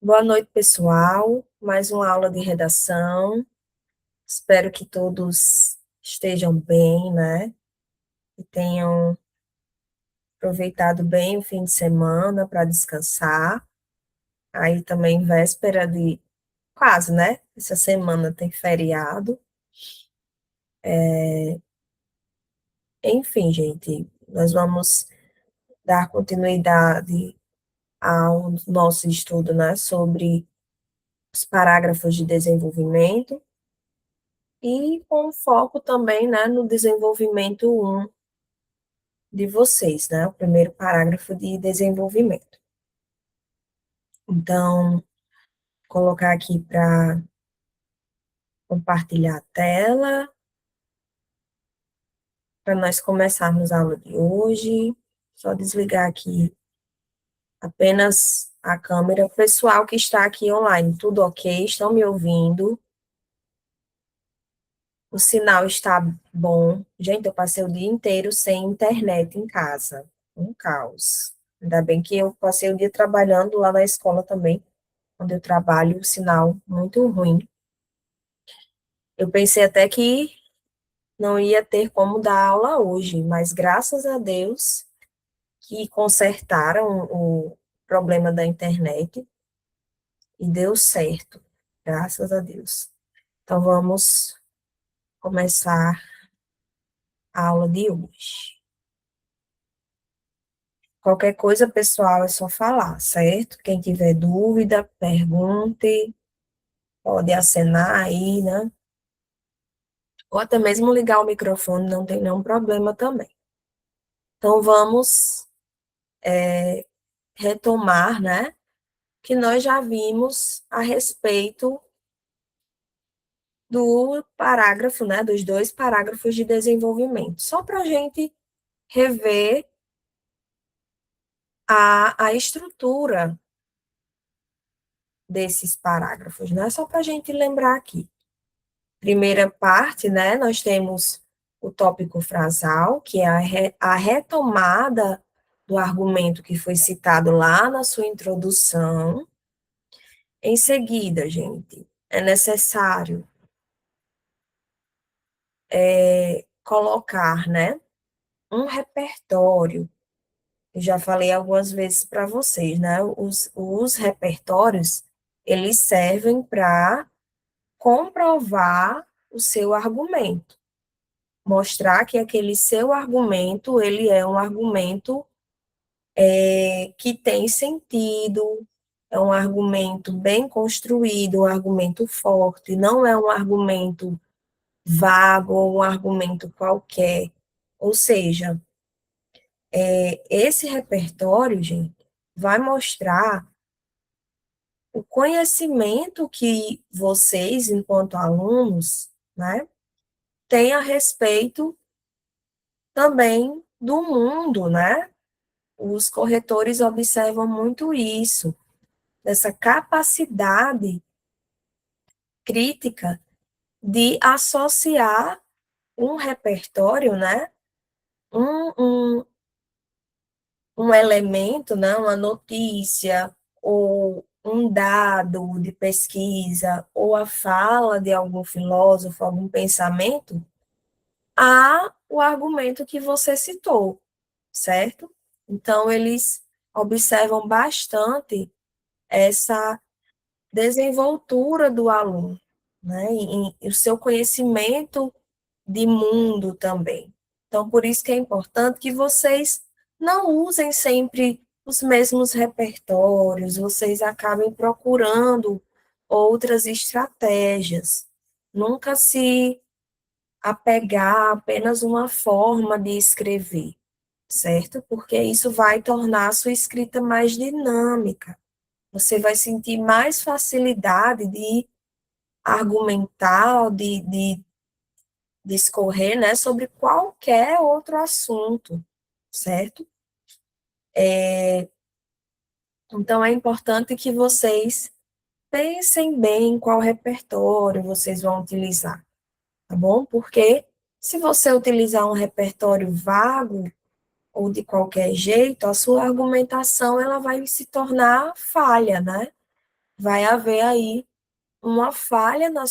Boa noite, pessoal. Mais uma aula de redação. Espero que todos estejam bem, né? E tenham aproveitado bem o fim de semana para descansar. Aí também véspera de quase, né? Essa semana tem feriado. Enfim, gente, nós vamos dar continuidade ao nosso estudo, né, sobre os parágrafos de desenvolvimento e com foco também, né, no desenvolvimento um de vocês, né? O primeiro parágrafo de desenvolvimento. Então, colocar aqui para compartilhar a tela, para nós começarmos a aula de hoje. Só desligar aqui apenas a câmera. O pessoal que está aqui online, tudo ok? Estão me ouvindo? O sinal está bom. Gente, eu passei o dia inteiro sem internet em casa. Um caos. Ainda bem que eu passei o dia trabalhando lá na escola também, onde eu trabalho, o sinal muito ruim. Eu pensei até que não ia ter como dar aula hoje, mas graças a Deus que consertaram o problema da internet e deu certo, graças a Deus. Então vamos começar a aula de hoje. Qualquer coisa, pessoal, é só falar, certo? Quem tiver dúvida, pergunte, pode acenar aí, né? Ou até mesmo ligar o microfone, não tem nenhum problema também. Então, vamos retomar, né? Que nós já vimos a respeito do parágrafo, né? Dos dois parágrafos de desenvolvimento. Só para a gente rever a estrutura desses parágrafos, né? Só para a gente lembrar aqui. Primeira parte, né? Nós temos o tópico frasal, que é a retomada do argumento que foi citado lá na sua introdução. Em seguida, gente, é necessário colocar, né, um repertório. Eu já falei algumas vezes para vocês, né? Os repertórios, eles servem para comprovar o seu argumento, mostrar que aquele seu argumento, ele é um argumento que tem sentido, é um argumento bem construído, um argumento forte, não é um argumento vago ou um argumento qualquer. Ou seja, esse repertório, gente, vai mostrar o conhecimento que vocês, enquanto alunos, né, têm a respeito também do mundo, né? Os corretores observam muito isso, essa capacidade crítica de associar um repertório, né? Um, um, um elemento, né? Uma notícia, ou um dado de pesquisa, ou a fala de algum filósofo, algum pensamento, a o argumento que você citou, certo? Então, eles observam bastante essa desenvoltura do aluno, né? E o seu conhecimento de mundo também. Então, por isso que é importante que vocês não usem sempre os mesmos repertórios, vocês acabem procurando outras estratégias. Nunca se apegar a apenas uma forma de escrever, certo? Porque isso vai tornar a sua escrita mais dinâmica. Você vai sentir mais facilidade de argumentar, de discorrer, né, sobre qualquer outro assunto, certo? Então, é importante que vocês pensem bem qual repertório vocês vão utilizar, tá bom? Porque se você utilizar um repertório vago ou de qualquer jeito, a sua argumentação ela vai se tornar falha, né? vai haver aí uma falha na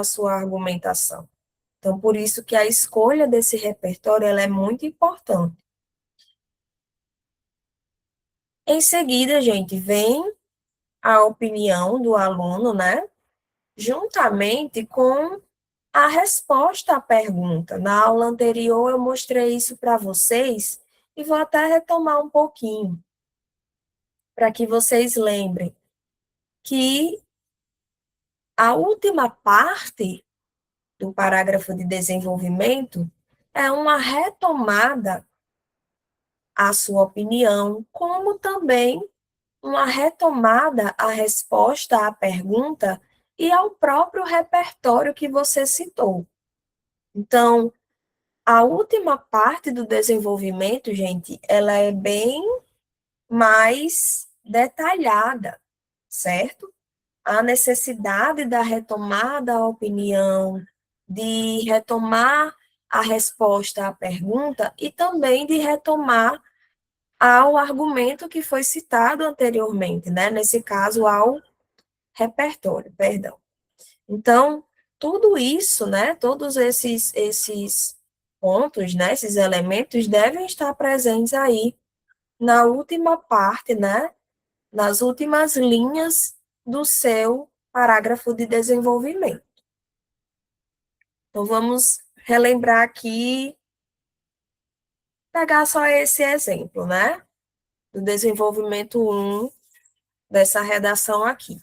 sua argumentação. Então, por isso que a escolha desse repertório ela é muito importante. Em seguida, gente, vem a opinião do aluno, né? Juntamente com a resposta à pergunta. Na aula anterior, eu mostrei isso para vocês e vou até retomar um pouquinho, para que vocês lembrem que a última parte do parágrafo de desenvolvimento é uma retomada à sua opinião, como também uma retomada à resposta à pergunta e ao próprio repertório que você citou. Então, a última parte do desenvolvimento, gente, ela é bem mais detalhada, certo? A necessidade da retomada à opinião, de retomar a resposta à pergunta e também de retomar ao argumento que foi citado anteriormente, né? Nesse caso, ao repertório, perdão. Então, tudo isso, né? Todos esses pontos, né? Esses elementos devem estar presentes aí na última parte, né? Nas últimas linhas do seu parágrafo de desenvolvimento. Então, vamos relembrar aqui, pegar só esse exemplo, né? Do desenvolvimento 1 dessa redação aqui.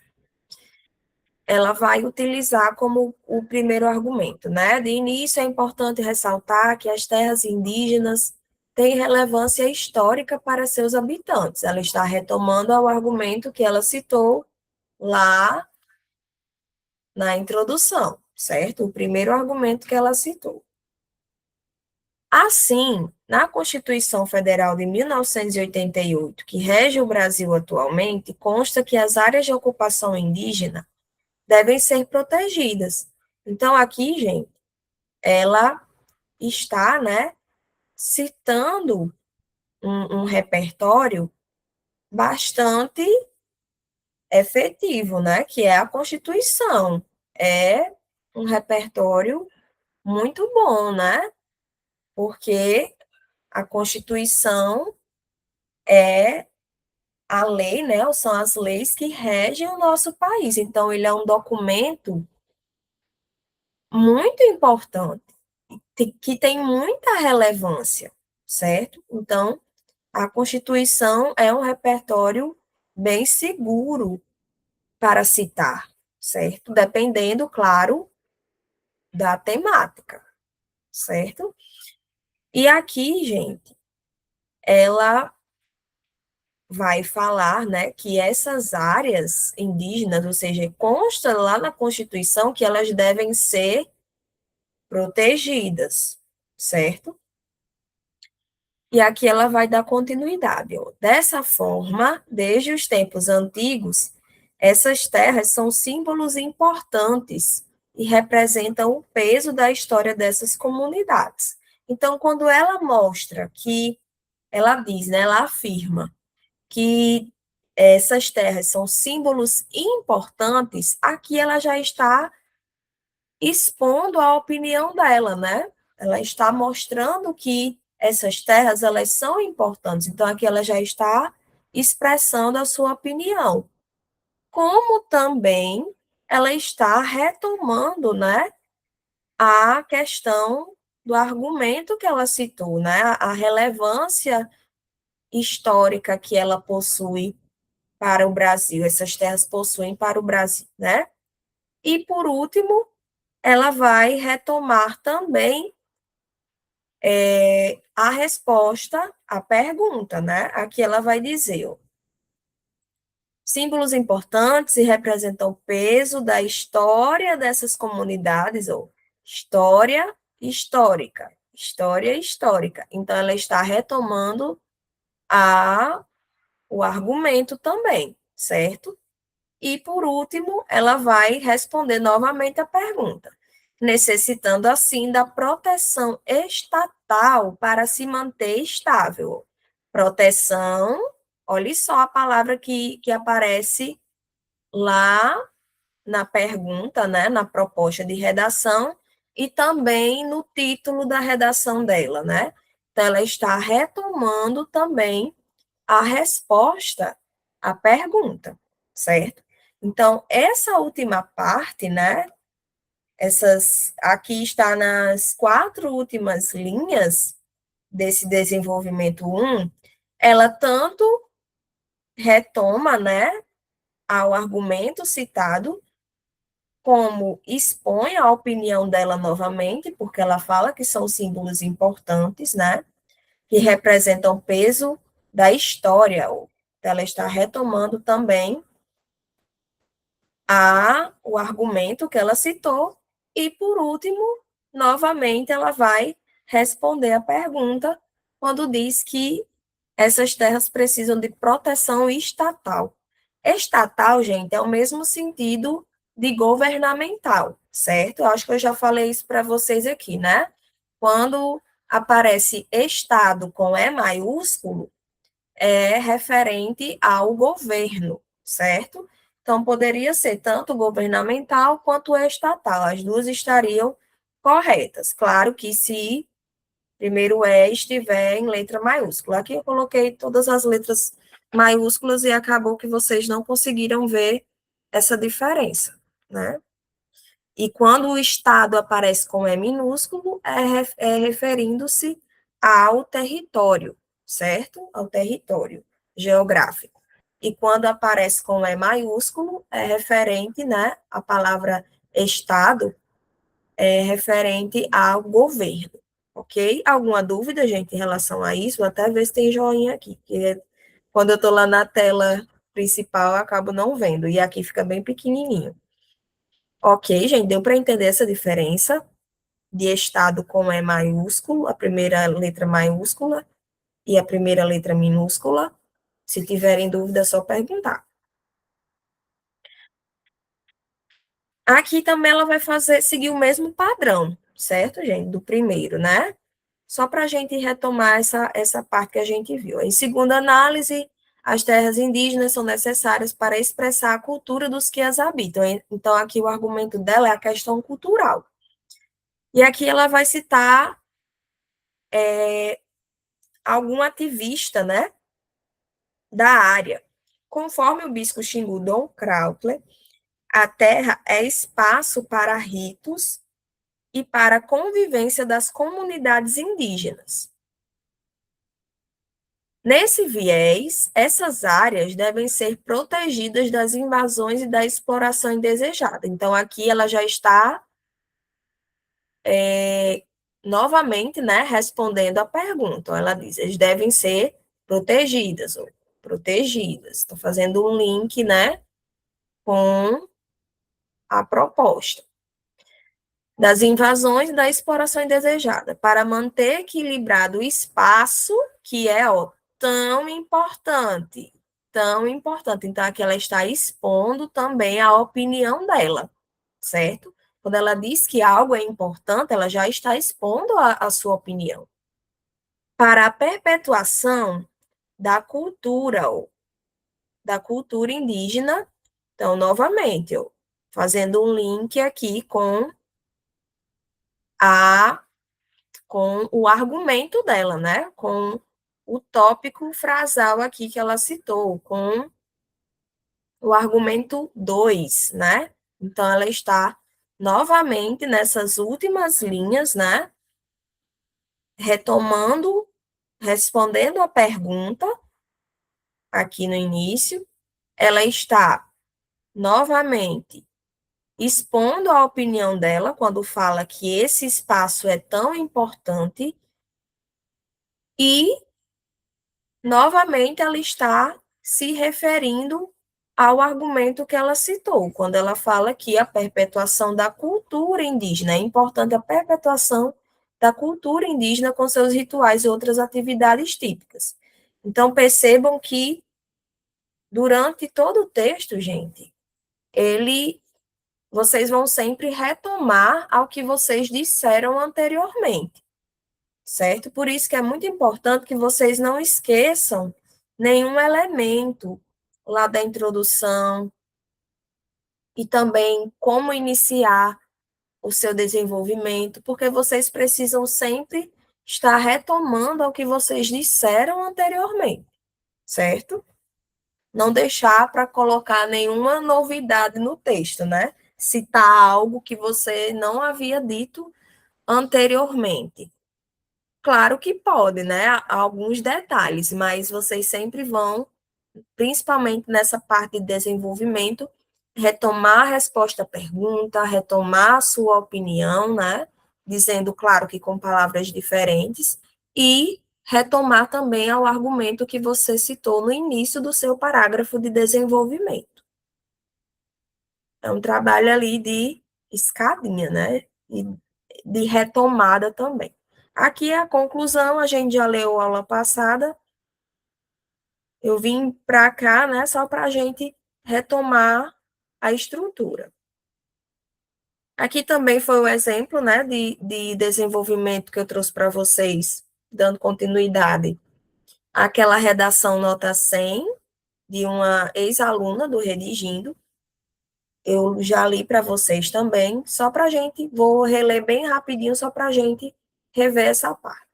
Ela vai utilizar como o primeiro argumento, né? De início, é importante ressaltar que as terras indígenas têm relevância histórica para seus habitantes. Ela está retomando ao argumento que ela citou lá na introdução, certo? O primeiro argumento que ela citou. Assim, na Constituição Federal de 1988, que rege o Brasil atualmente, consta que as áreas de ocupação indígena devem ser protegidas. Então, aqui, gente, ela está, né, citando um repertório bastante efetivo, né, que é a Constituição. É um repertório muito bom, né, porque a Constituição é a lei, né, são as leis que regem o nosso país. Então, ele é um documento muito importante, que tem muita relevância, certo? Então, a Constituição é um repertório bem seguro para citar, certo? Dependendo, claro, da temática, certo? E aqui, gente, ela vai falar, né, que essas áreas indígenas, ou seja, consta lá na Constituição que elas devem ser protegidas, certo? E aqui ela vai dar continuidade. Ó. Dessa forma, desde os tempos antigos, essas terras são símbolos importantes e representam o peso da história dessas comunidades. Então, quando ela mostra que, ela diz, né, ela afirma que essas terras são símbolos importantes, aqui ela já está expondo a opinião dela, né? Ela está mostrando que essas terras elas são importantes. Então aqui ela já está expressando a sua opinião. Como também ela está retomando, né, a questão do argumento que ela citou, né? A relevância histórica que ela possui para o Brasil, essas terras possuem para o Brasil, né? E por último, ela vai retomar também a resposta à pergunta, né? Aqui ela vai dizer, ó, símbolos importantes e representam o peso da história dessas comunidades, ou história histórica, história histórica. Então, ela está retomando o argumento também, certo? E, por último, ela vai responder novamente a pergunta, necessitando, assim, da proteção estatal para se manter estável. Proteção, olhe só a palavra que aparece lá na pergunta, né, na proposta de redação e também no título da redação dela, né? Então, ela está retomando também a resposta à pergunta, certo? Então, essa última parte, né, aqui está nas 4 últimas linhas desse desenvolvimento um, ela tanto retoma, né, ao argumento citado, como expõe a opinião dela novamente, porque ela fala que são símbolos importantes, né, que representam o peso da história. Ela está retomando também o argumento que ela citou, e, por último, novamente, ela vai responder a pergunta quando diz que essas terras precisam de proteção estatal. Estatal, gente, é o mesmo sentido de governamental, certo? Eu acho que eu já falei isso para vocês aqui, né? Quando aparece Estado com E maiúsculo, é referente ao governo, certo? Então, poderia ser tanto governamental quanto estatal, as duas estariam corretas. Claro que se primeiro E estiver em letra maiúscula. Aqui eu coloquei todas as letras maiúsculas e acabou que vocês não conseguiram ver essa diferença, né? E quando o estado aparece com E minúsculo, é referindo-se ao território, certo? Ao território geográfico. E quando aparece com E maiúsculo, é referente, né? A palavra estado é referente ao governo, ok? Alguma dúvida, gente, em relação a isso? Vou até ver se tem joinha aqui, porque quando eu estou lá na tela principal, eu acabo não vendo, e aqui fica bem pequenininho. Ok, gente, deu para entender essa diferença de estado com E maiúsculo, a primeira letra maiúscula e a primeira letra minúscula? Se tiverem dúvida, é só perguntar. Aqui também ela vai seguir o mesmo padrão, certo, gente? Do primeiro, né? Só para a gente retomar essa parte que a gente viu. Em segunda análise, as terras indígenas são necessárias para expressar a cultura dos que as habitam. Então, aqui o argumento dela é a questão cultural. E aqui ela vai citar algum ativista, né, da área. Conforme o bispo Xingu Dom Krautler, a terra é espaço para ritos e para a convivência das comunidades indígenas. Nesse viés, essas áreas devem ser protegidas das invasões e da exploração indesejada. Então, aqui ela já está novamente, né, respondendo à pergunta. Ela diz, eles devem ser protegidas, ou protegidas. Estou fazendo um link, né, com a proposta das invasões e da exploração indesejada, para manter equilibrado o espaço, que é, ó, tão importante, tão importante. Então, aqui ela está expondo também a opinião dela, certo? Quando ela diz que algo é importante, ela já está expondo a sua opinião. Para a perpetuação da cultura, ó, da cultura indígena, então, novamente, ó, fazendo um link aqui a com o argumento dela, né? Com o tópico frasal aqui que ela citou, com o argumento 2, né? Então, ela está novamente nessas últimas linhas, né? Retomando, respondendo a pergunta aqui no início, ela está novamente expondo a opinião dela quando fala que esse espaço é tão importante e novamente ela está se referindo ao argumento que ela citou, quando ela fala que a perpetuação da cultura indígena, é importante a perpetuação da cultura indígena com seus rituais e outras atividades típicas. Então, percebam que, durante todo o texto, gente, vocês vão sempre retomar ao que vocês disseram anteriormente, certo? Por isso que é muito importante que vocês não esqueçam nenhum elemento lá da introdução, e também como iniciar o seu desenvolvimento, porque vocês precisam sempre estar retomando ao que vocês disseram anteriormente, certo? Não deixar para colocar nenhuma novidade no texto, né? Citar algo que você não havia dito anteriormente. Claro que pode, né? Alguns detalhes, mas vocês sempre vão, principalmente nessa parte de desenvolvimento, retomar a resposta à pergunta, retomar a sua opinião, né? Dizendo, claro, que com palavras diferentes, e retomar também ao argumento que você citou no início do seu parágrafo de desenvolvimento. É um trabalho ali de escadinha, né? E de retomada também. Aqui é a conclusão, a gente já leu a aula passada, eu vim para cá, né, só para a gente retomar a estrutura. Aqui também foi o exemplo, né, de desenvolvimento que eu trouxe para vocês, dando continuidade àquela redação nota 100, de uma ex-aluna do Redigindo. Eu já li para vocês também, só para a gente, vou reler bem rapidinho, só para a gente rever essa parte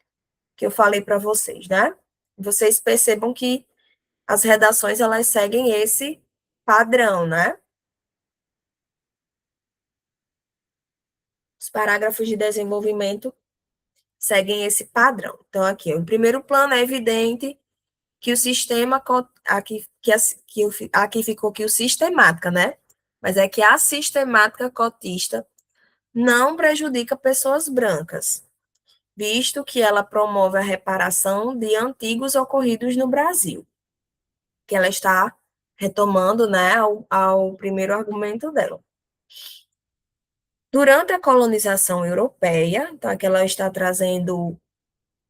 que eu falei para vocês, né? Vocês percebam que as redações, elas seguem esse padrão, né? Os parágrafos de desenvolvimento seguem esse padrão. Então, aqui, o primeiro plano é evidente que o sistema, aqui ficou que o sistemática, né? Mas é que a sistemática cotista não prejudica pessoas brancas, visto que ela promove a reparação de antigos ocorridos no Brasil, que ela está retomando, né, ao primeiro argumento dela. Durante a colonização europeia, então aqui ela está trazendo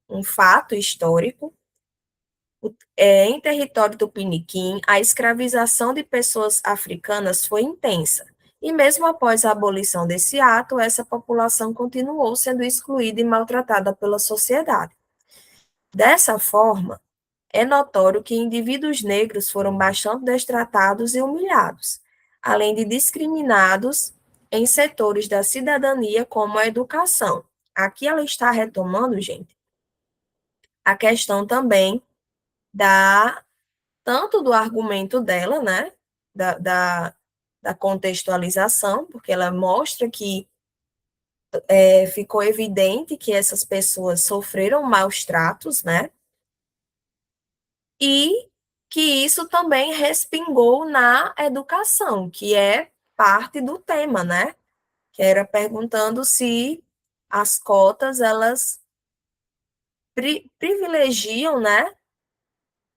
um fato histórico, em território do Piniquim, a escravização de pessoas africanas foi intensa, e mesmo após a abolição desse ato, essa população continuou sendo excluída e maltratada pela sociedade. Dessa forma, é notório que indivíduos negros foram bastante destratados e humilhados, além de discriminados em setores da cidadania como a educação. Aqui ela está retomando, gente, a questão também da tanto do argumento dela, né, da, da, da contextualização, porque ela mostra que ficou evidente que essas pessoas sofreram maus tratos, né, e que isso também respingou na educação, que é parte do tema, né, que era perguntando se as cotas, elas privilegiam, né,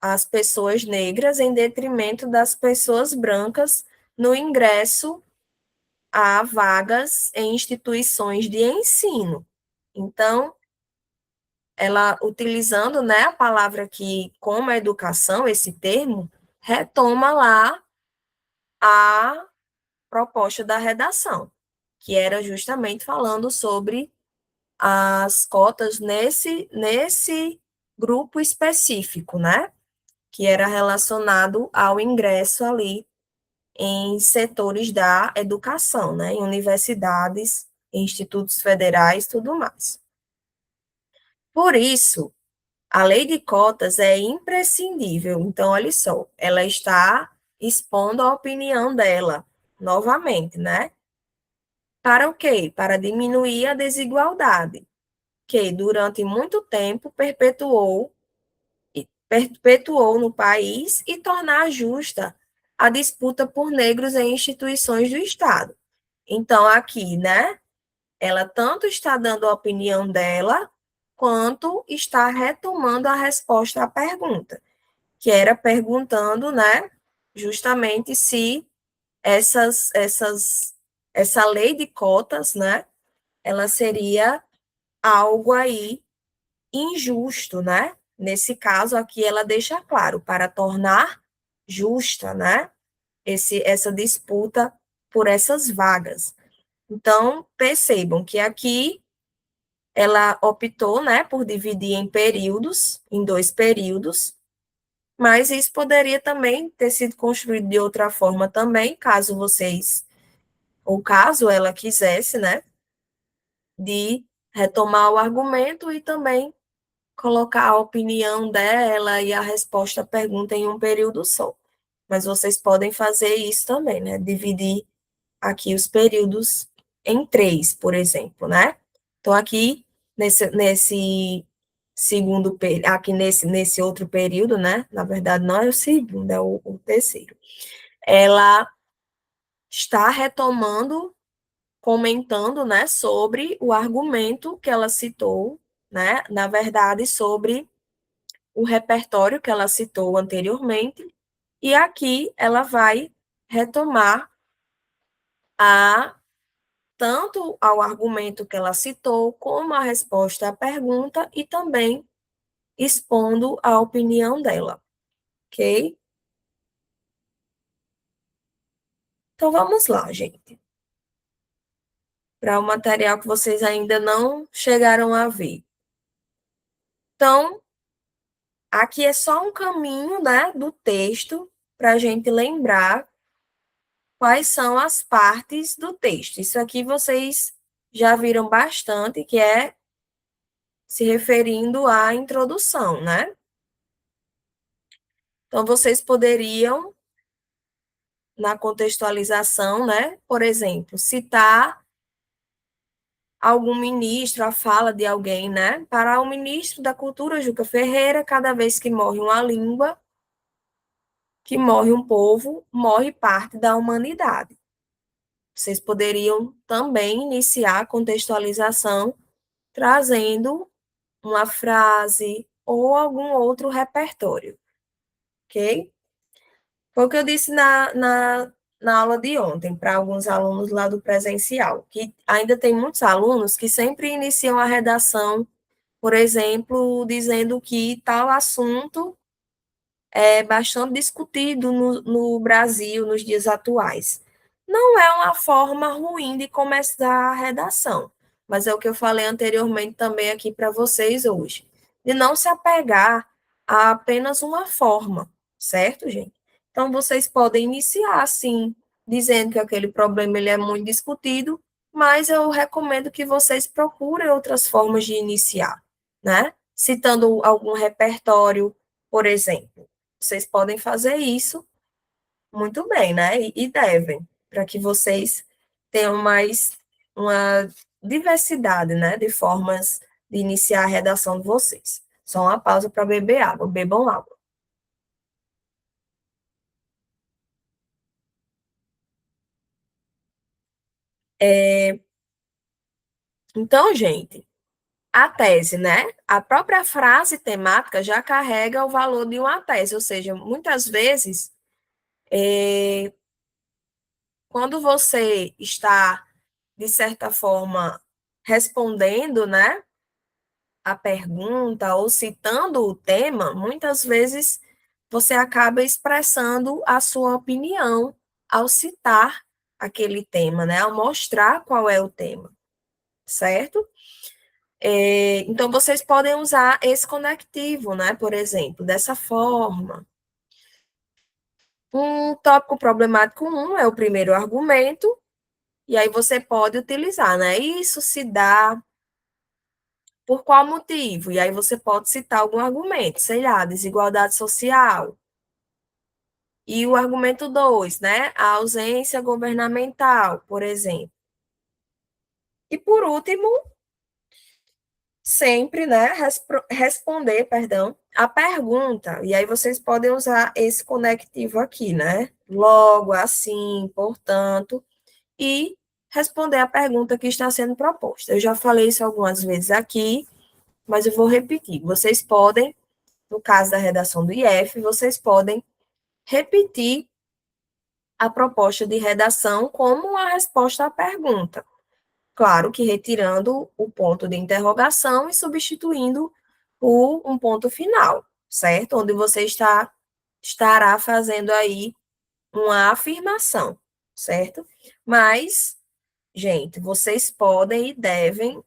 as pessoas negras em detrimento das pessoas brancas no ingresso a vagas em instituições de ensino. Então, ela utilizando, né, a palavra aqui como educação, esse termo, retoma lá a proposta da redação, que era justamente falando sobre as cotas nesse grupo específico, né? Que era relacionado ao ingresso ali em setores da educação, né? Em universidades, em institutos federais, tudo mais. Por isso, a lei de cotas é imprescindível. Então, olha só, ela está expondo a opinião dela, novamente, né? Para o quê? Para diminuir a desigualdade, que durante muito tempo perpetuou no país e tornar justa a disputa por negros em instituições do Estado. Então, aqui, né, ela tanto está dando a opinião dela, quanto está retomando a resposta à pergunta, que era perguntando, né, justamente se essa lei de cotas, né, ela seria algo aí injusto, né? Nesse caso aqui, ela deixa claro, para tornar justa, né? Essa disputa por essas vagas. Então, percebam que aqui ela optou, né, por dividir em períodos, em 2 períodos, mas isso poderia também ter sido construído de outra forma também, caso vocês ou caso ela quisesse, né, de retomar o argumento e também colocar a opinião dela e a resposta à pergunta em um período só. Mas vocês podem fazer isso também, né? Dividir aqui os períodos em três, por exemplo, né? Então, aqui, nesse segundo, aqui nesse outro período, né? Na verdade, não é o segundo, é o terceiro. Ela está retomando, comentando, né, sobre o argumento que ela citou, né? Na verdade, sobre o repertório que ela citou anteriormente, e aqui ela vai retomar a tanto ao argumento que ela citou, como a resposta à pergunta e também expondo a opinião dela, ok? Então vamos lá, gente, para o material que vocês ainda não chegaram a ver. Então, aqui é só um caminho, né, do texto para a gente lembrar quais são as partes do texto. Isso aqui vocês já viram bastante, que é se referindo à introdução, né? Então, vocês poderiam, na contextualização, né, por exemplo, citar algum ministro, a fala de alguém, né? Para o ministro da Cultura, Juca Ferreira, cada vez que morre uma língua, que morre um povo, morre parte da humanidade. Vocês poderiam também iniciar a contextualização trazendo uma frase ou algum outro repertório, ok? Foi o que eu disse na aula de ontem, para alguns alunos lá do presencial, que ainda tem muitos alunos que sempre iniciam a redação, por exemplo, dizendo que tal assunto é bastante discutido no Brasil nos dias atuais. Não é uma forma ruim de começar a redação, mas é o que eu falei anteriormente também aqui para vocês hoje, de não se apegar a apenas uma forma, certo, gente? Então, vocês podem iniciar assim, dizendo que aquele problema ele é muito discutido, mas eu recomendo que vocês procurem outras formas de iniciar, né? Citando algum repertório, por exemplo. Vocês podem fazer isso muito bem, né? E devem, para que vocês tenham mais uma diversidade, né, de formas de iniciar a redação de vocês. Só uma pausa para beber água. Bebam água. Então, gente, a tese, né? A própria frase temática já carrega o valor de uma tese, ou seja, muitas vezes, quando você está, de certa forma, respondendo, né, a pergunta ou citando o tema, muitas vezes você acaba expressando a sua opinião ao citar aquele tema, né? Ao mostrar qual é o tema, certo? Então, vocês podem usar esse conectivo, né? Por exemplo, dessa forma. Um tópico problemático é o primeiro argumento, e aí você pode utilizar, né? Isso se dá por qual motivo? E aí você pode citar algum argumento, sei lá, desigualdade social. E o argumento 2, né? A ausência governamental, por exemplo. E por último, sempre, né, responder, perdão, a pergunta. E aí vocês podem usar esse conectivo aqui, né? Logo, assim, portanto, e responder a pergunta que está sendo proposta. Eu já falei isso algumas vezes aqui, mas eu vou repetir. Vocês podem, no caso da redação do IF, vocês podem repetir a proposta de redação como uma resposta à pergunta. Claro que retirando o ponto de interrogação e substituindo por um ponto final, certo? Onde você estará fazendo aí uma afirmação, certo? Mas, gente, vocês podem e devem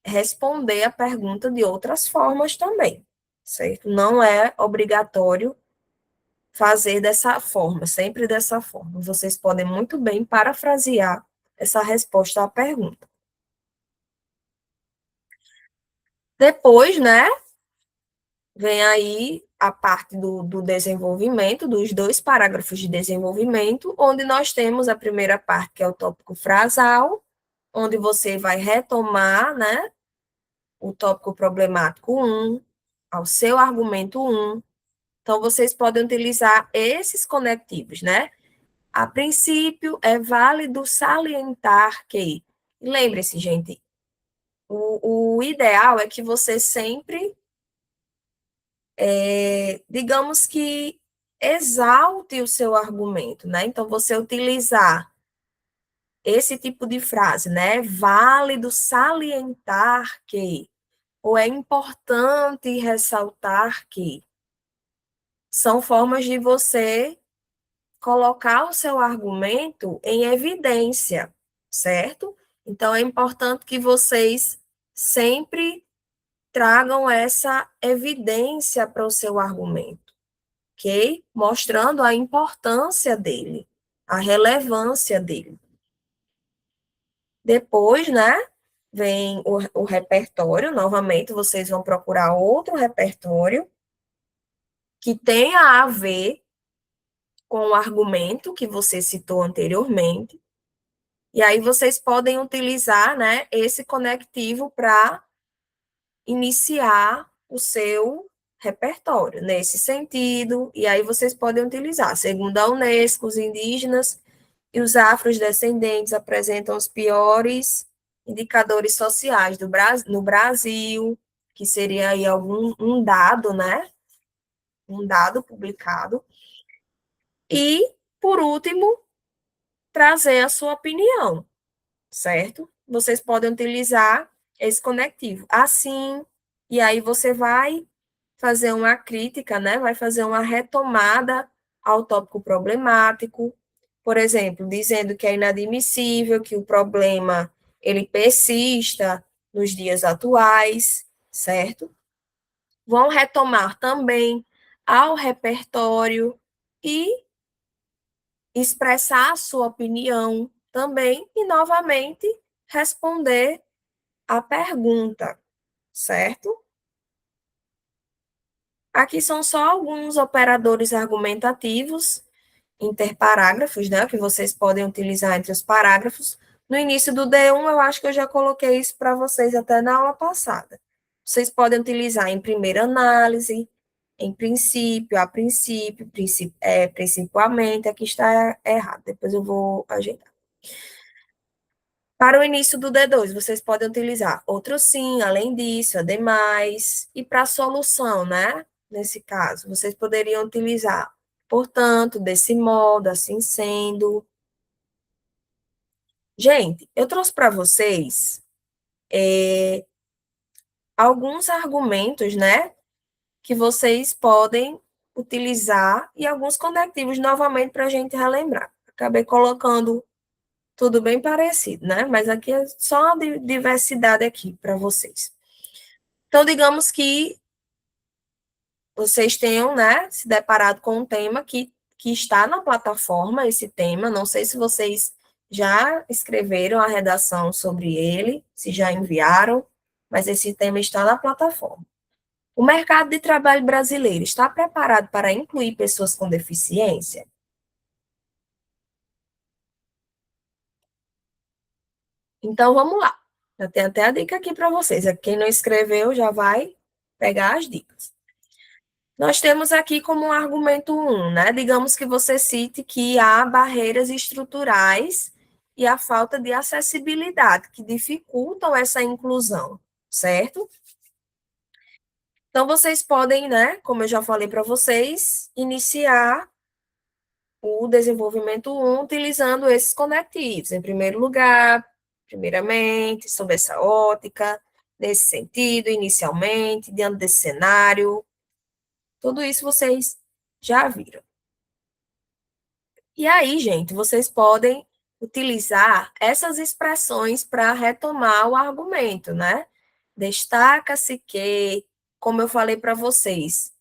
responder a pergunta de outras formas também, certo? Não é obrigatório fazer dessa forma, sempre dessa forma. Vocês podem muito bem parafrasear essa resposta à pergunta. Depois, né, vem aí a parte do desenvolvimento, dos dois parágrafos de desenvolvimento, onde nós temos a primeira parte, que é o tópico frasal, onde você vai retomar, né, o tópico problemático 1, ao seu argumento 1. Então, vocês podem utilizar esses conectivos, né? A princípio, é válido salientar que, lembre-se, gente, o ideal é que você sempre, digamos que, exalte o seu argumento, né? Então, você utilizar esse tipo de frase, né? Válido salientar que, ou é importante ressaltar que, são formas de você colocar o seu argumento em evidência, certo? Então, é importante que vocês sempre tragam essa evidência para o seu argumento, ok? Mostrando a importância dele, a relevância dele. Depois, né, vem o repertório, novamente, vocês vão procurar outro repertório que tenha a ver com o argumento que você citou anteriormente. E aí vocês podem utilizar, né, esse conectivo para iniciar o seu repertório nesse sentido. E aí vocês podem utilizar, segundo a Unesco, os indígenas e os afrodescendentes apresentam os piores indicadores sociais no Brasil, que seria aí um dado, né? Um dado publicado. E, por último, trazer a sua opinião, certo? Vocês podem utilizar esse conectivo. Assim, e aí você vai fazer uma crítica, né? Vai fazer uma retomada ao tópico problemático, por exemplo, dizendo que é inadmissível que o problema ele persista nos dias atuais, certo? Vão retomar também ao repertório e expressar a sua opinião também e novamente responder a pergunta, certo? Aqui são só alguns operadores argumentativos interparágrafos, né, que vocês podem utilizar entre os parágrafos. No início do D1, eu acho que eu já coloquei isso para vocês até na aula passada. Vocês podem utilizar em primeira análise, em princípio, a princípio, principalmente, aqui está errado, depois eu vou ajeitar. Para o início do D2, vocês podem utilizar outro sim, além disso, ademais, e para a solução, né? Nesse caso, vocês poderiam utilizar, portanto, desse modo, assim sendo. Gente, eu trouxe para vocês alguns argumentos, né? Que vocês podem utilizar e alguns conectivos novamente para a gente relembrar. Acabei colocando tudo bem parecido, né? Mas aqui é só a diversidade aqui para vocês. Então, digamos que vocês tenham, né, se deparado com um tema que está na plataforma, esse tema. Não sei se vocês já escreveram a redação sobre ele, se já enviaram, mas esse tema está na plataforma. O mercado de trabalho brasileiro está preparado para incluir pessoas com deficiência? Então, vamos lá. Já tem até a dica aqui para vocês. Quem não escreveu já vai pegar as dicas. Nós temos aqui como um argumento 1, né? Digamos que você cite que há barreiras estruturais e a falta de acessibilidade que dificultam essa inclusão, certo? Então, vocês podem, né, como eu já falei para vocês, iniciar o desenvolvimento 1 utilizando esses conectivos. Em primeiro lugar, primeiramente, sob essa ótica, nesse sentido, inicialmente, diante desse cenário, tudo isso vocês já viram. E aí, gente, vocês podem utilizar essas expressões para retomar o argumento, né? Destaca-se que, como eu falei para vocês,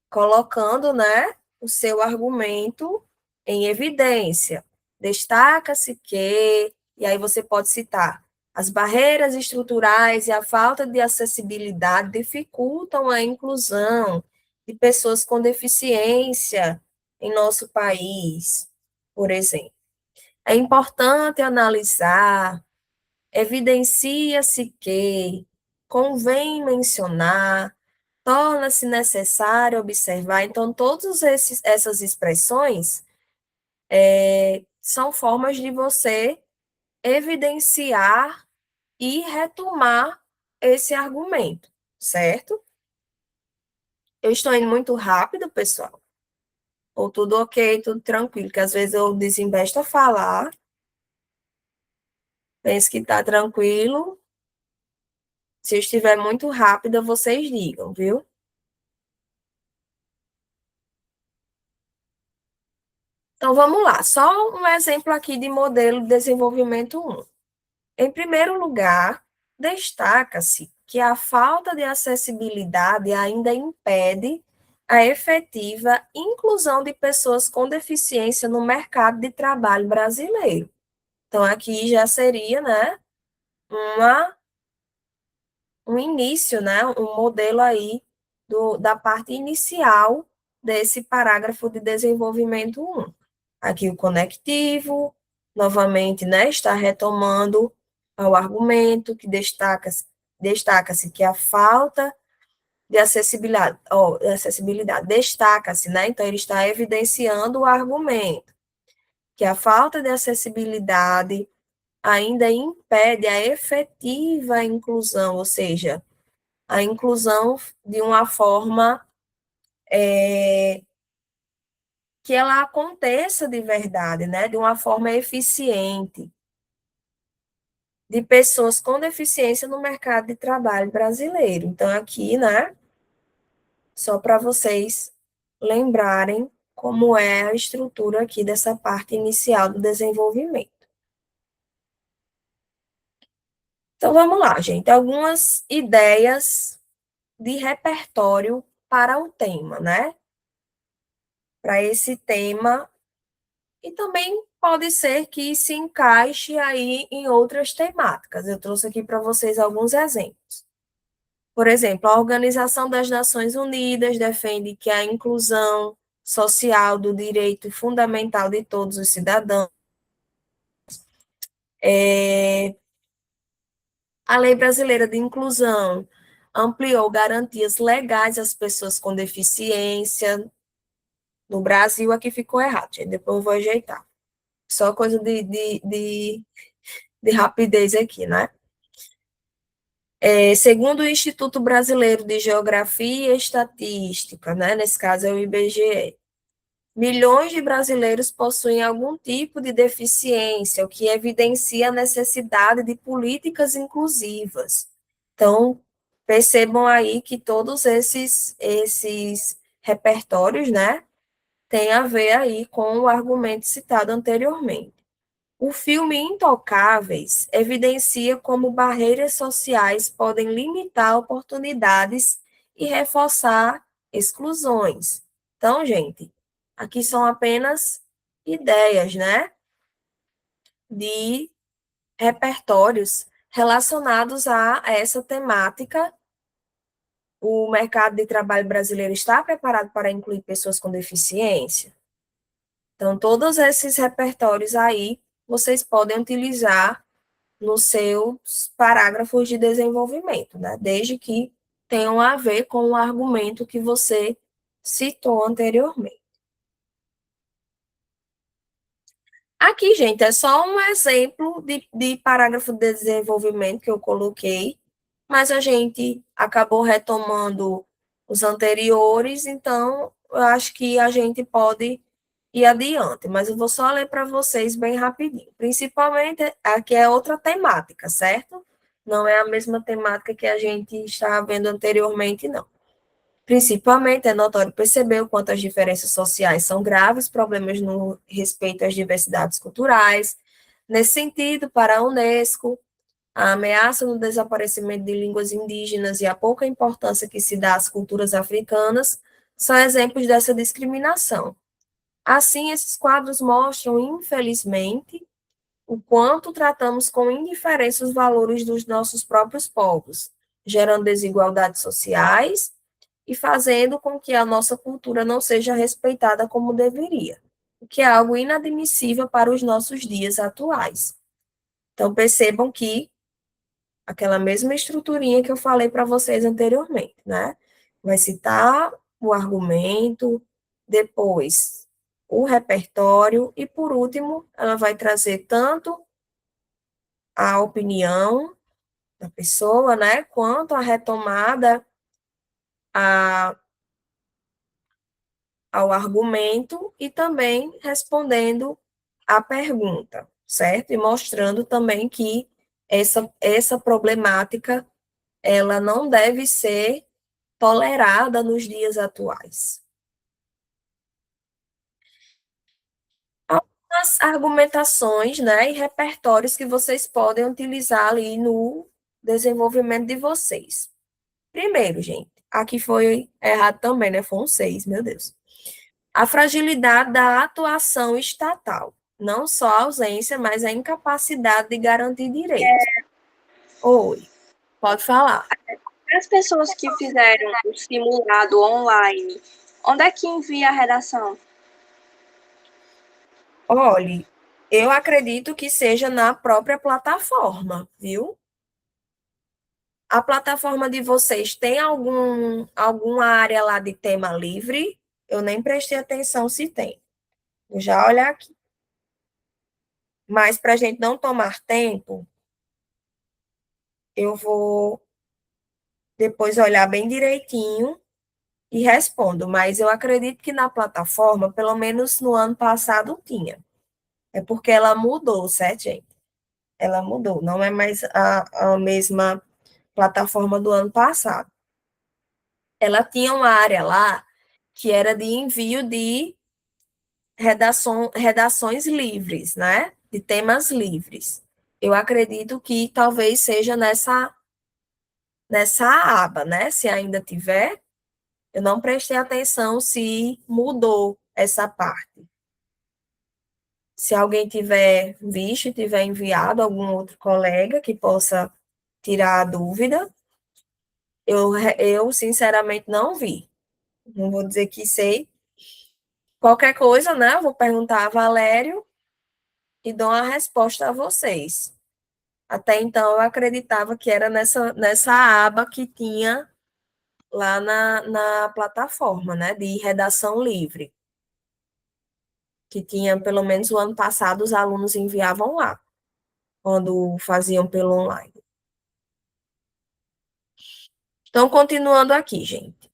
colocando, né, o seu argumento em evidência. Destaca-se que, E aí você pode citar: as barreiras estruturais e a falta de acessibilidade dificultam a inclusão de pessoas com deficiência em nosso país, por exemplo. É importante analisar, evidencia-se que convém mencionar, torna-se necessário observar. Então, todas essas expressões são formas de você evidenciar e retomar esse argumento, certo? Eu estou indo muito rápido, pessoal? Ou tudo ok, tudo tranquilo? Que às vezes eu desembesto a falar, penso que está tranquilo. Se eu estiver muito rápida, vocês digam, viu? Então vamos lá, só um exemplo aqui de modelo de desenvolvimento 1. Em primeiro lugar, destaca-se que a falta de acessibilidade ainda impede a efetiva inclusão de pessoas com deficiência no mercado de trabalho brasileiro. Então, aqui já seria, né, uma, um início, né, um modelo aí da parte inicial desse parágrafo de desenvolvimento 1. Aqui o conectivo, novamente, né, está retomando ao argumento que destaca-se que a falta de acessibilidade destaca-se, né, então ele está evidenciando o argumento, que a falta de acessibilidade ainda impede a efetiva inclusão, ou seja, a inclusão de uma forma que ela aconteça de verdade, né, de uma forma eficiente, de pessoas com deficiência no mercado de trabalho brasileiro. Então, aqui, né, só para vocês lembrarem como é a estrutura aqui dessa parte inicial do desenvolvimento. Então, vamos lá, gente. Algumas ideias de repertório para o tema, né? Para esse tema. E também pode ser que se encaixe aí em outras temáticas. Eu trouxe aqui para vocês alguns exemplos. Por exemplo, a Organização das Nações Unidas defende que a inclusão social do direito fundamental de todos os cidadãos. A Lei Brasileira de Inclusão ampliou garantias legais às pessoas com deficiência. No Brasil, aqui ficou errado, gente. Depois eu vou ajeitar. Só coisa de rapidez aqui, né? Segundo o Instituto Brasileiro de Geografia e Estatística, né, nesse caso é o IBGE, milhões de brasileiros possuem algum tipo de deficiência, o que evidencia a necessidade de políticas inclusivas. Então, percebam aí que todos esses repertórios, né, têm a ver aí com o argumento citado anteriormente. O filme Intocáveis evidencia como barreiras sociais podem limitar oportunidades e reforçar exclusões. Então, gente, aqui são apenas ideias, né, de repertórios relacionados a essa temática. O mercado de trabalho brasileiro está preparado para incluir pessoas com deficiência? Então, todos esses repertórios aí vocês podem utilizar nos seus parágrafos de desenvolvimento, né? Desde que tenham a ver com o argumento que você citou anteriormente. Aqui, gente, é só um exemplo de parágrafo de desenvolvimento que eu coloquei, mas a gente acabou retomando os anteriores, então eu acho que a gente pode ir adiante, mas eu vou só ler para vocês bem rapidinho. Principalmente, aqui é outra temática, certo? Não é a mesma temática que a gente estava vendo anteriormente, não. Principalmente, é notório perceber o quanto as diferenças sociais são graves problemas no respeito às diversidades culturais. Nesse sentido, para a Unesco, a ameaça no desaparecimento de línguas indígenas e a pouca importância que se dá às culturas africanas são exemplos dessa discriminação. Assim, esses quadros mostram, infelizmente, o quanto tratamos com indiferença os valores dos nossos próprios povos, gerando desigualdades sociais e fazendo com que a nossa cultura não seja respeitada como deveria, o que é algo inadmissível para os nossos dias atuais. Então, percebam que aquela mesma estruturinha que eu falei para vocês anteriormente, né? Vai citar o argumento, depois o repertório e, por último, ela vai trazer tanto a opinião da pessoa, né, quanto a retomada a, ao argumento e também respondendo a pergunta, certo? E mostrando também que essa problemática ela não deve ser tolerada nos dias atuais. Algumas argumentações, né, e repertórios que vocês podem utilizar ali no desenvolvimento de vocês. Primeiro, gente, aqui foi errado também, né? Foi um 6, meu Deus. A fragilidade da atuação estatal. Não só a ausência, mas a incapacidade de garantir direitos. Oi, pode falar. As pessoas que fizeram o simulado online, onde é que envia a redação? Olhe, eu acredito que seja na própria plataforma, viu? A plataforma de vocês tem alguma área lá de tema livre? Eu nem prestei atenção se tem. Vou já olhar aqui. Mas para a gente não tomar tempo, eu vou depois olhar bem direitinho e respondo. Mas eu acredito que na plataforma, pelo menos no ano passado, tinha. É porque ela mudou, certo, gente? Ela mudou. Não é mais a mesma plataforma do ano passado. Ela tinha uma área lá que era de envio de redações livres, né? De temas livres. Eu acredito que talvez seja nessa aba, né? Se ainda tiver, eu não prestei atenção se mudou essa parte. Se alguém tiver visto e tiver enviado algum outro colega que possa tirar a dúvida, eu sinceramente não vi. Não vou dizer que sei. Qualquer coisa, né? Eu vou perguntar a Valério e dou a resposta a vocês. Até então, eu acreditava que era nessa aba que tinha lá na plataforma, né? De redação livre. Que tinha, pelo menos o ano passado, os alunos enviavam lá, quando faziam pelo online. Então, continuando aqui, gente.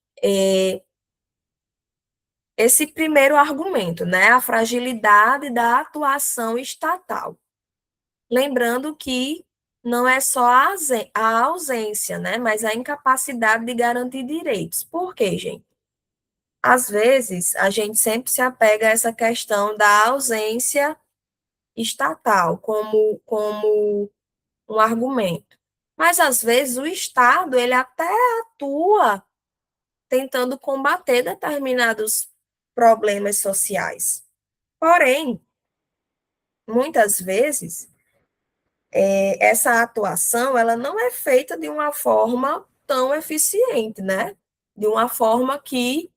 Esse primeiro argumento, né? A fragilidade da atuação estatal. Lembrando que não é só a ausência, né? Mas a incapacidade de garantir direitos. Por quê, gente? Às vezes, a gente sempre se apega a essa questão da ausência estatal como um argumento. Mas, às vezes, o Estado, ele até atua tentando combater determinados problemas sociais. Porém, muitas vezes, essa atuação, ela não é feita de uma forma tão eficiente, né? De uma forma que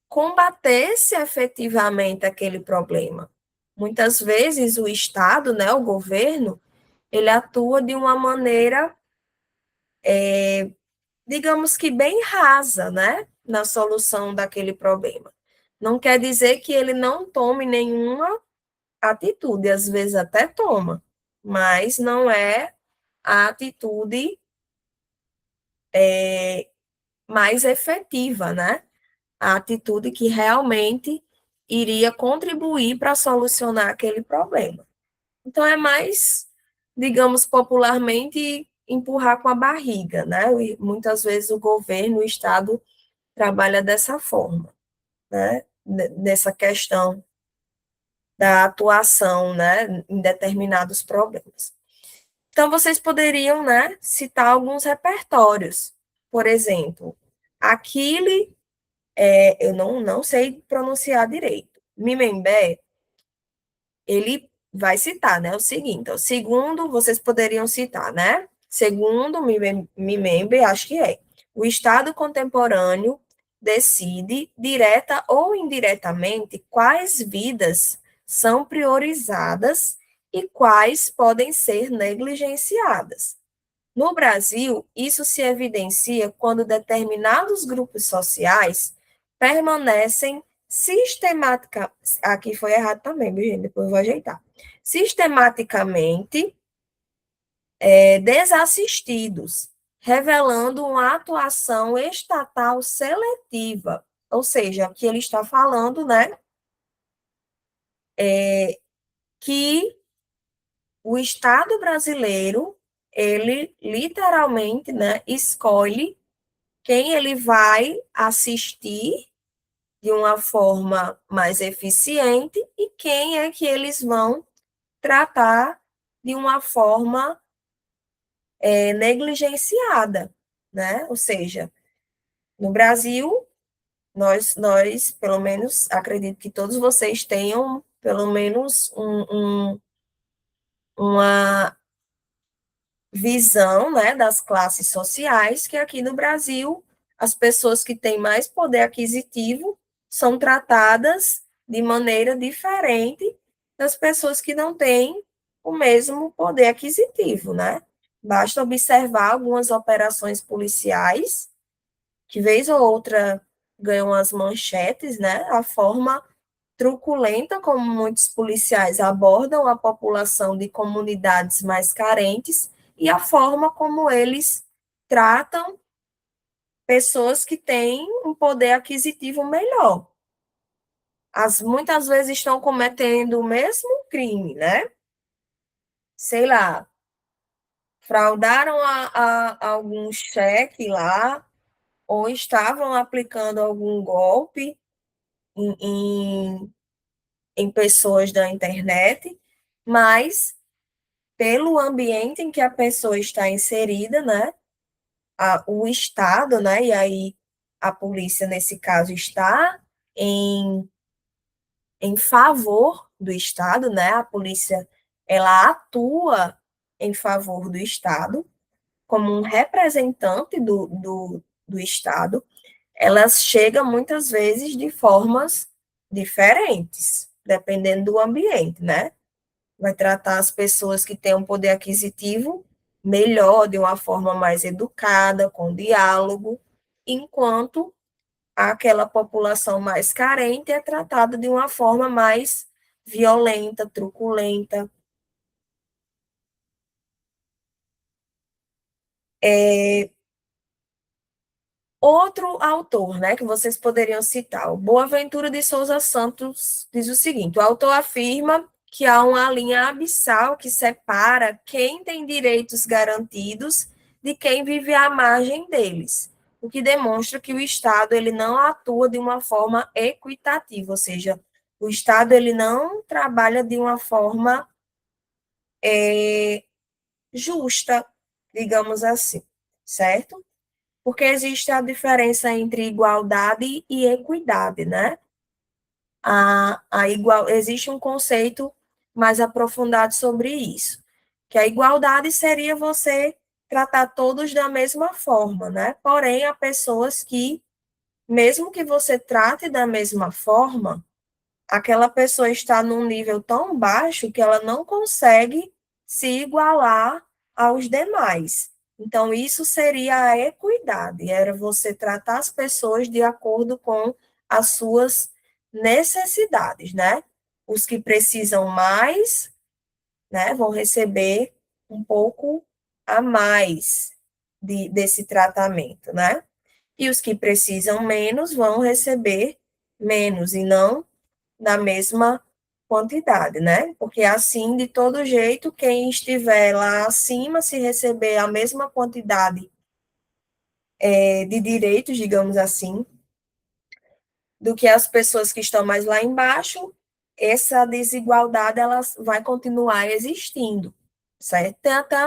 combatesse efetivamente aquele problema. Muitas vezes o Estado, né, o governo, ele atua de uma maneira, digamos que bem rasa, né, na solução daquele problema. Não quer dizer que ele não tome nenhuma atitude, às vezes até toma, mas não é a atitude mais efetiva, né? A atitude que realmente iria contribuir para solucionar aquele problema. Então, é mais, digamos, popularmente, empurrar com a barriga, né? E muitas vezes o governo, o Estado, trabalha dessa forma, né? Nessa questão da atuação, né? Em determinados problemas. Então, vocês poderiam, né, citar alguns repertórios. Por exemplo, Aquile, eu não sei pronunciar direito. Mimembé, ele vai citar, né, o seguinte, o segundo, vocês poderiam citar, né, segundo Mimembe, acho que é, o Estado contemporâneo decide, direta ou indiretamente, quais vidas são priorizadas e quais podem ser negligenciadas. No Brasil, isso se evidencia quando determinados grupos sociais permanecem sistematicamente, aqui foi errado também, viu, gente? Depois eu vou ajeitar, sistematicamente desassistidos, revelando uma atuação estatal seletiva, ou seja, que ele está falando, né, que o Estado brasileiro, ele literalmente, né, escolhe quem ele vai assistir de uma forma mais eficiente e quem é que eles vão tratar de uma forma negligenciada, né? Ou seja, no Brasil, pelo menos, acredito que todos vocês tenham pelo menos uma visão, né, das classes sociais, que aqui no Brasil, as pessoas que têm mais poder aquisitivo são tratadas de maneira diferente das pessoas que não têm o mesmo poder aquisitivo, né? Basta observar algumas operações policiais, que vez ou outra ganham as manchetes, né? A forma truculenta como muitos policiais abordam a população de comunidades mais carentes e a forma como eles tratam pessoas que têm um poder aquisitivo melhor. Muitas vezes estão cometendo o mesmo crime, né? Sei lá, fraudaram algum cheque lá, ou estavam aplicando algum golpe em, em, em pessoas da internet, mas pelo ambiente em que a pessoa está inserida, né? O Estado, né? E aí a polícia, nesse caso, está em, em favor do Estado, né? A polícia, ela atua em favor do Estado, como um representante do Estado, ela chega muitas vezes de formas diferentes, dependendo do ambiente, né? Vai tratar as pessoas que têm um poder aquisitivo melhor, de uma forma mais educada, com diálogo, enquanto aquela população mais carente é tratada de uma forma mais violenta, truculenta. Outro autor, né, que vocês poderiam citar, o Boaventura de Souza Santos, diz o seguinte: o autor afirma que há uma linha abissal que separa quem tem direitos garantidos de quem vive à margem deles, o que demonstra que o Estado ele não atua de uma forma equitativa, ou seja, o Estado ele não trabalha de uma forma justa, digamos assim, certo? Porque existe a diferença entre igualdade e equidade, né? Existe um conceito mais aprofundado sobre isso, que a igualdade seria você tratar todos da mesma forma, né? Porém, há pessoas que, mesmo que você trate da mesma forma, aquela pessoa está num nível tão baixo que ela não consegue se igualar aos demais. Então, isso seria a equidade, era você tratar as pessoas de acordo com as suas necessidades, né? Os que precisam mais, né, vão receber um pouco a mais desse tratamento, né? E os que precisam menos vão receber menos, e não na mesma quantidade, né? Porque assim, de todo jeito, quem estiver lá acima, se receber a mesma quantidade de direitos, digamos assim, do que as pessoas que estão mais lá embaixo, essa desigualdade ela vai continuar existindo, certo? Tem até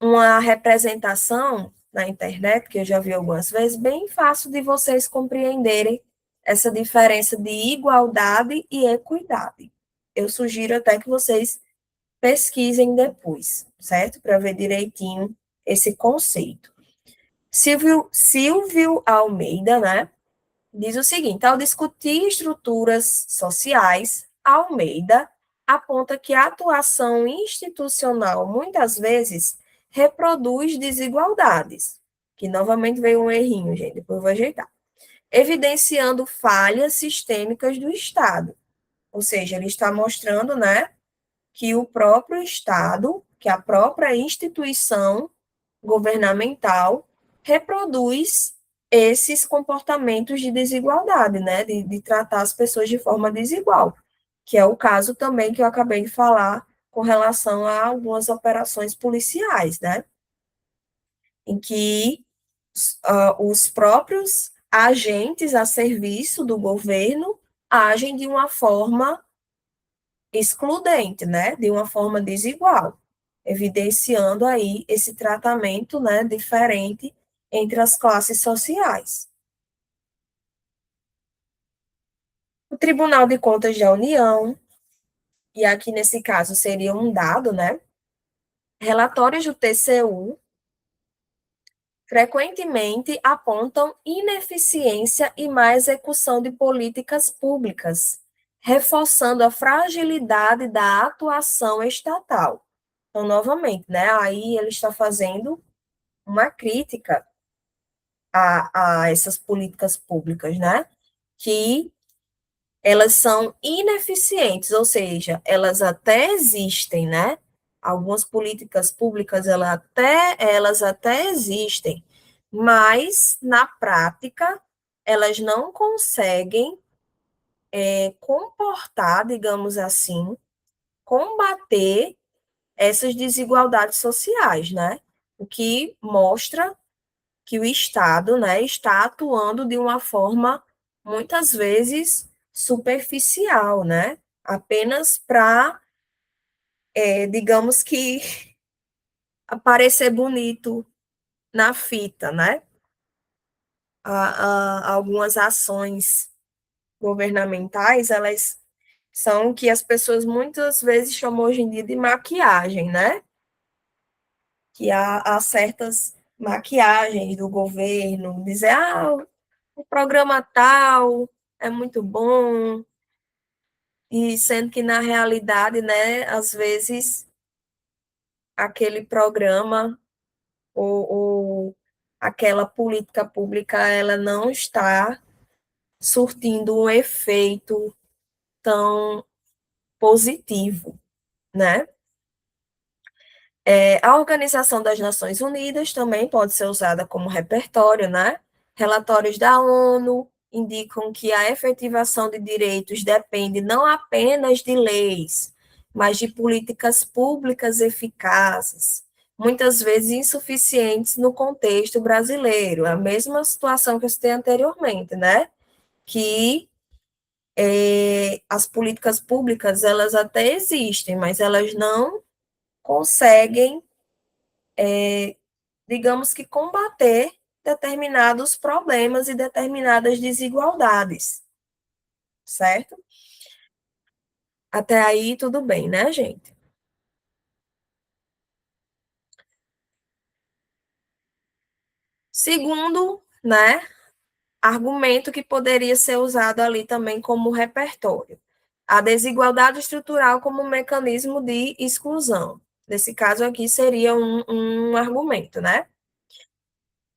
uma representação na internet, que eu já vi algumas vezes, bem fácil de vocês compreenderem essa diferença de igualdade e equidade. Eu sugiro até que vocês pesquisem depois, certo? Para ver direitinho esse conceito. Silvio Almeida, né, diz o seguinte: ao discutir estruturas sociais, Almeida aponta que a atuação institucional muitas vezes reproduz desigualdades, que novamente veio um errinho, gente, depois eu vou ajeitar, evidenciando falhas sistêmicas do Estado. Ou seja, ele está mostrando, né, que o próprio Estado, que a própria instituição governamental reproduz esses comportamentos de desigualdade, né, de tratar as pessoas de forma desigual, que é o caso também que eu acabei de falar com relação a algumas operações policiais, né, em que os próprios agentes a serviço do governo agem de uma forma excludente, né, de uma forma desigual, evidenciando aí esse tratamento, né, diferente entre as classes sociais. O Tribunal de Contas da União, e aqui nesse caso seria um dado, né, relatórios do TCU frequentemente apontam ineficiência e má execução de políticas públicas, reforçando a fragilidade da atuação estatal. Então, novamente, né, aí ele está fazendo uma crítica a essas políticas públicas, né, que elas são ineficientes, ou seja, elas até existem, né, algumas políticas públicas elas até existem, mas na prática elas não conseguem comportar, digamos assim, combater essas desigualdades sociais, né? O que mostra que o Estado, né, está atuando de uma forma muitas vezes superficial, né? Apenas para, digamos que, aparecer bonito na fita, né? Algumas ações governamentais, elas são o que as pessoas muitas vezes chamam hoje em dia de maquiagem, né? Que há certas maquiagens do governo, dizer, o programa tal é muito bom, e sendo que na realidade, né, às vezes aquele programa ou aquela política pública, ela não está surtindo um efeito tão positivo, né? A Organização das Nações Unidas também pode ser usada como repertório, né? Relatórios da ONU indicam que a efetivação de direitos depende não apenas de leis, mas de políticas públicas eficazes, muitas vezes insuficientes no contexto brasileiro. A mesma situação que eu citei anteriormente, né? Que as políticas públicas, elas até existem, mas elas não conseguem, digamos que, combater determinados problemas e determinadas desigualdades, certo? Até aí, tudo bem, né, gente? Segundo, né, argumento que poderia ser usado ali também como repertório. A desigualdade estrutural como mecanismo de exclusão. Nesse caso aqui seria um argumento, né?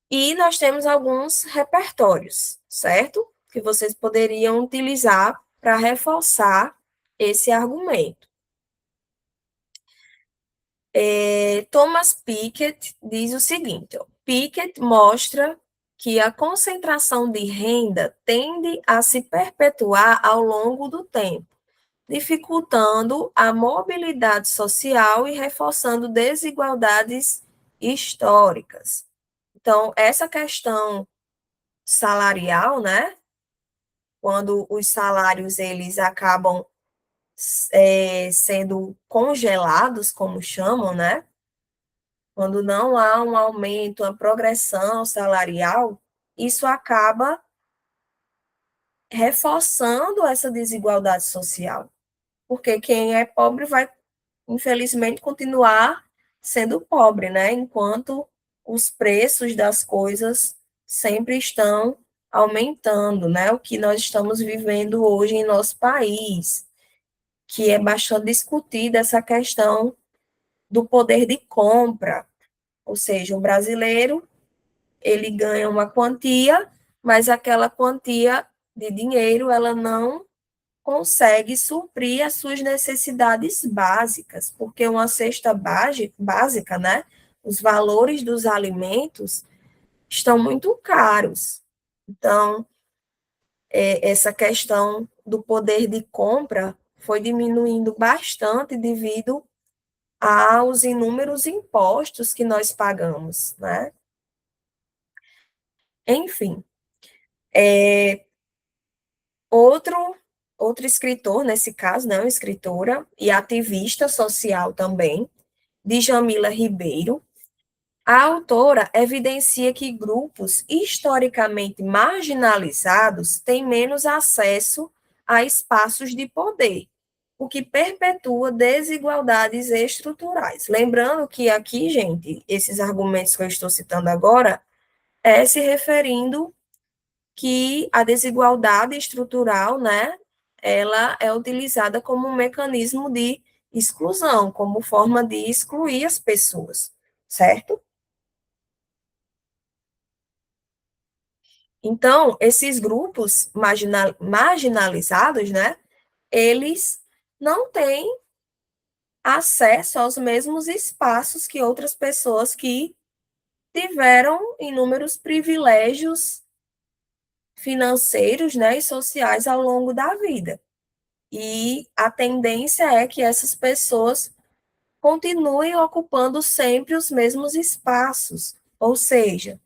E nós temos alguns repertórios, certo? Que vocês poderiam utilizar para reforçar esse argumento. Thomas Piketty diz o seguinte: Piketty mostra que a concentração de renda tende a se perpetuar ao longo do tempo, dificultando a mobilidade social e reforçando desigualdades históricas. Então, essa questão salarial, né? Quando os salários eles acabam sendo congelados, como chamam, né? Quando não há um aumento, uma progressão salarial, isso acaba reforçando essa desigualdade social, porque quem é pobre vai, infelizmente, continuar sendo pobre, né? Enquanto os preços das coisas sempre estão aumentando, né? O que nós estamos vivendo hoje em nosso país, que é bastante discutida essa questão do poder de compra, ou seja, o brasileiro, ele ganha uma quantia, mas aquela quantia de dinheiro, ela não consegue suprir as suas necessidades básicas, porque uma cesta básica, né? Os valores dos alimentos estão muito caros. Então, essa questão do poder de compra foi diminuindo bastante devido aos inúmeros impostos que nós pagamos, né? Enfim, outro outro escritor, nesse caso, não, escritora e ativista social também, Djamila Ribeiro, a autora evidencia que grupos historicamente marginalizados têm menos acesso a espaços de poder, o que perpetua desigualdades estruturais. Lembrando que aqui, gente, esses argumentos que eu estou citando agora é se referindo que a desigualdade estrutural, né, ela é utilizada como um mecanismo de exclusão, como forma de excluir as pessoas, certo? Então, esses grupos marginalizados, né, eles não têm acesso aos mesmos espaços que outras pessoas que tiveram inúmeros privilégios financeiros, né, e sociais ao longo da vida. E a tendência é que essas pessoas continuem ocupando sempre os mesmos espaços, ou seja,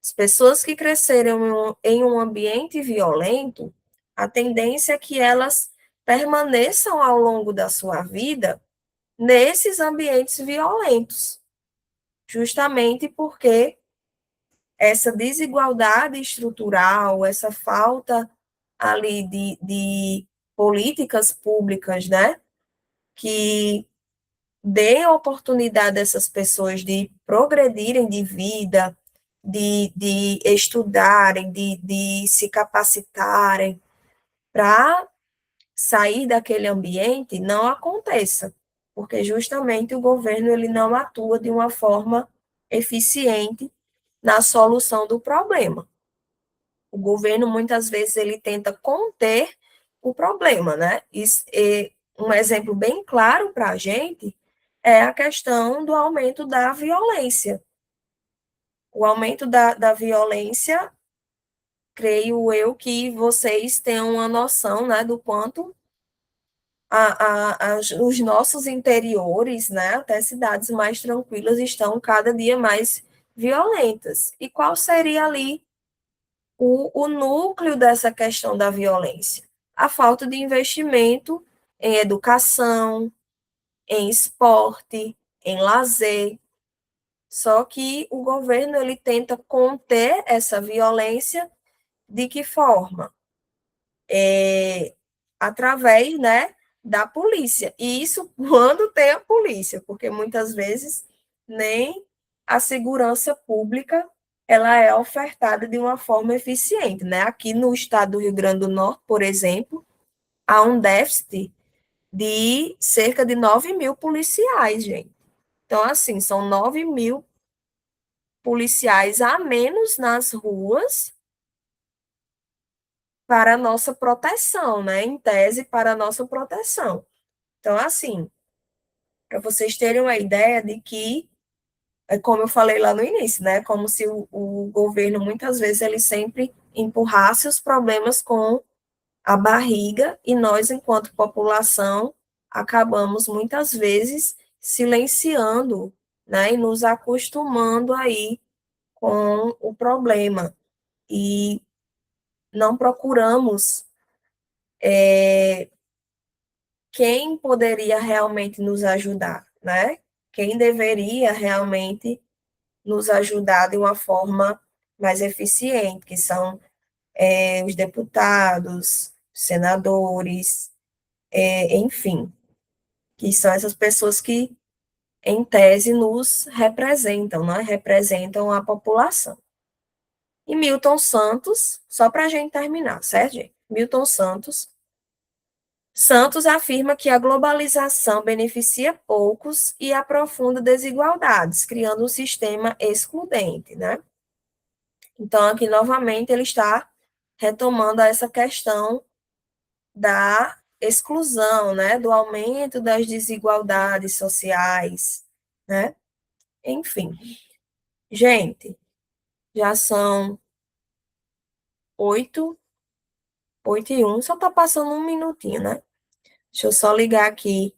as pessoas que cresceram em um ambiente violento, a tendência é que elas permaneçam ao longo da sua vida nesses ambientes violentos, justamente porque essa desigualdade estrutural, essa falta ali de políticas públicas, né, que dê a oportunidade dessas pessoas de progredirem de vida, de estudarem, de se capacitarem para sair daquele ambiente, não aconteça, porque justamente o governo ele não atua de uma forma eficiente na solução do problema. O governo muitas vezes ele tenta conter o problema, né? E um exemplo bem claro para a gente é a questão do aumento da violência. O aumento da violência, creio eu que vocês tenham uma noção, né, do quanto os nossos interiores, né, até cidades mais tranquilas, estão cada dia mais violentas. E qual seria ali o núcleo dessa questão da violência? A falta de investimento em educação, em esporte, em lazer. Só que o governo ele tenta conter essa violência de que forma? Através, né, da polícia. E isso quando tem a polícia, porque muitas vezes nem a segurança pública ela é ofertada de uma forma eficiente, né? Aqui no estado do Rio Grande do Norte, por exemplo, há um déficit de cerca de 9 mil policiais, gente. Então, assim, são 9 mil policiais a menos nas ruas para a nossa proteção, né? Em tese, para a nossa proteção. Então, assim, para vocês terem uma ideia de que, é como eu falei lá no início, né? Como se o governo, muitas vezes, ele sempre empurrasse os problemas com a barriga e nós, enquanto população, acabamos, muitas vezes, silenciando, né? E nos acostumando aí com o problema. E não procuramos quem poderia realmente nos ajudar, né? Quem deveria realmente nos ajudar de uma forma mais eficiente, que são os deputados, senadores, enfim, que são essas pessoas que, em tese, nos representam, né? Representam a população. E Milton Santos, só para a gente terminar, certo, gente? Milton Santos afirma que a globalização beneficia poucos e aprofunda desigualdades, criando um sistema excludente, né? Então, aqui novamente ele está retomando essa questão da exclusão, né, do aumento das desigualdades sociais, né? Enfim, gente, já são 8, 8:01, só está passando um minutinho, né? Deixa eu só ligar aqui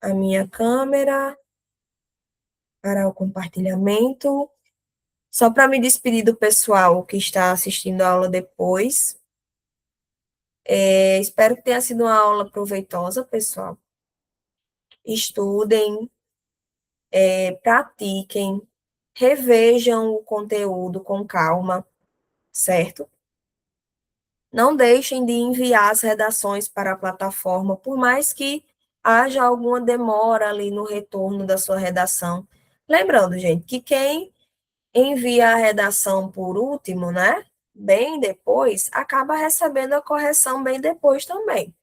a minha câmera para o compartilhamento. Só para me despedir do pessoal que está assistindo a aula depois. Espero que tenha sido uma aula proveitosa, pessoal. Estudem, pratiquem, revejam o conteúdo com calma, certo? Não deixem de enviar as redações para a plataforma, por mais que haja alguma demora ali no retorno da sua redação. Lembrando, gente, que quem envia a redação por último, né? Bem depois, acaba recebendo a correção bem depois também.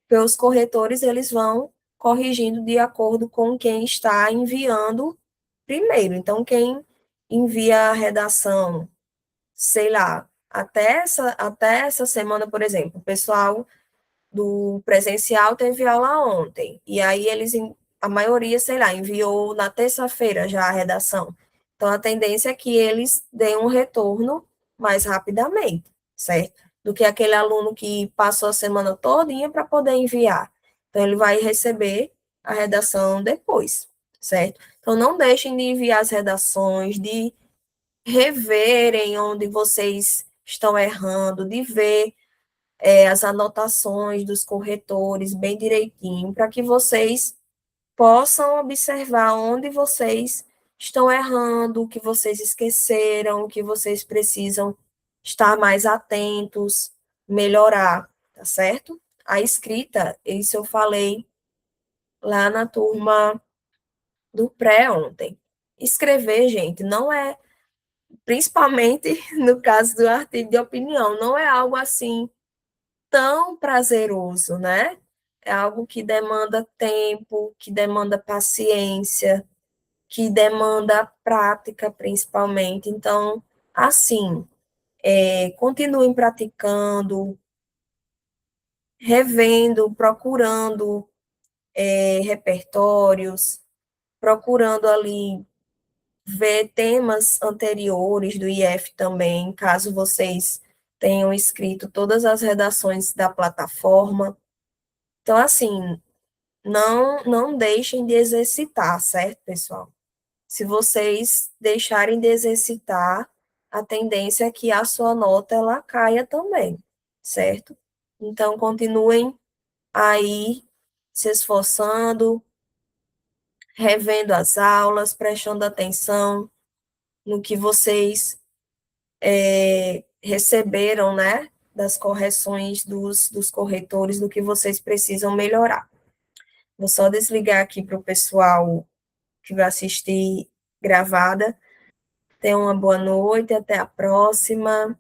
Porque os corretores, eles vão corrigindo de acordo com quem está enviando primeiro. Então, quem envia a redação, sei lá, até essa semana, por exemplo, o pessoal do presencial teve aula ontem, e aí a maioria, sei lá, enviou na terça-feira já a redação. Então, a tendência é que eles deem um retorno mais rapidamente, certo? Do que aquele aluno que passou a semana todinha para poder enviar. Então, ele vai receber a redação depois, certo? Então, não deixem de enviar as redações, de reverem onde vocês estão errando, de ver as anotações dos corretores bem direitinho, para que vocês possam observar onde vocês estão errando, o que vocês esqueceram, o que vocês precisam estar mais atentos, melhorar, tá certo? A escrita, isso eu falei lá na turma do pré ontem. Escrever, gente, não é, principalmente no caso do artigo de opinião, não é algo assim tão prazeroso, né? É algo que demanda tempo, que demanda paciência, que demanda prática, principalmente. Então, assim, continuem praticando, revendo, procurando repertórios, procurando ali ver temas anteriores do IF também, caso vocês tenham escrito todas as redações da plataforma. Então, assim, não deixem de exercitar, certo, pessoal? Se vocês deixarem de exercitar, a tendência é que a sua nota ela caia também, certo? Então, continuem aí se esforçando, revendo as aulas, prestando atenção no que vocês receberam, né? Das correções dos corretores, do que vocês precisam melhorar. Vou só desligar aqui para o pessoal que vai assistir gravada. Tenha uma boa noite, até a próxima.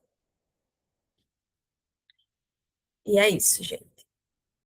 E é isso, gente.